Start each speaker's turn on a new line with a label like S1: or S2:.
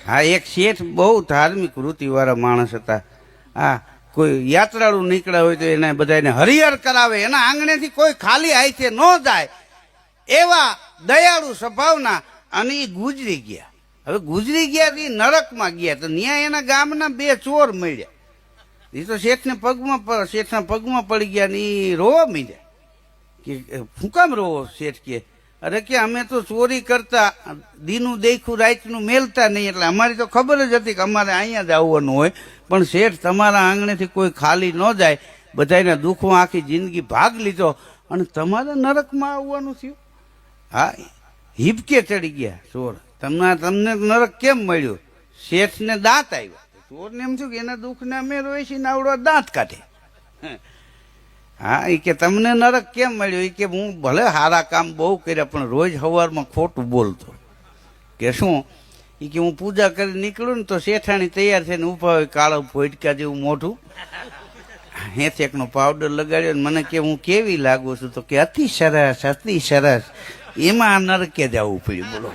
S1: હા, એક શેઠ બહુ ધાર્મિક વૃત્તિવાળા માણસ હતા. હા, કોઈ યાત્રાળુ નીકળ્યા હોય તો એને બધાને હરિહર કરાવે, એના આંગણેથી કોઈ ખાલી હાથે ન જાય એવા દયાળુ સ્વભાવના. અને એ ગુજરી ગયા. હવે ગુજરી ગયા એ નરકમાં ગયા તો ત્યાં એના ગામના બે ચોર મળ્યા. એ તો શેઠના પગમાં પડી ગયા ને એ રોવા માંડ્યા કે શું કામ રોવો? શેઠ કે અરે કે અમે તો ચોરી કરતા, દીનું દેખું રાતનું મેલતા નહીં, એટલે અમારી તો ખબર જ હતી કે અમારે અહીંયા જ આવવાનું હોય, પણ શેઠ તમારા આંગણેથી કોઈ ખાલી ન જાય, બધાના દુઃખમાં આખી જિંદગી ભાગ લીધો અને તમારે નરકમાં આવવાનું થયું. હા, હિબકે ચડી ગયા ચોર. તમને નરક કેમ મળ્યું? શેઠને દાંત આવ્યા. ચોરને એમ થયું કે એના દુઃખને અમે રોઈશી આવડો દાંત કાઢે. હા, એ કે તમને નરક કેમ મળ્યો? એ કે હું ભલે સારા કામ બહુ કર્યા પણ રોજ સવારમાં ખોટું બોલતો. કે શું? એ કે હું પૂજા કરી નીકળું ને તો શેઠાણી તૈયાર થઈને ઉભા હોય, કાળો ભોટકા જેવું મોઢું, હેચેકનો પાવડર લગાડ્યો ને મને કે હું કેવી લાગુ છું? તો કે અતિ સરસ, અતિ સરસ. એમાં નરકે જવું પડ્યું. બોલો.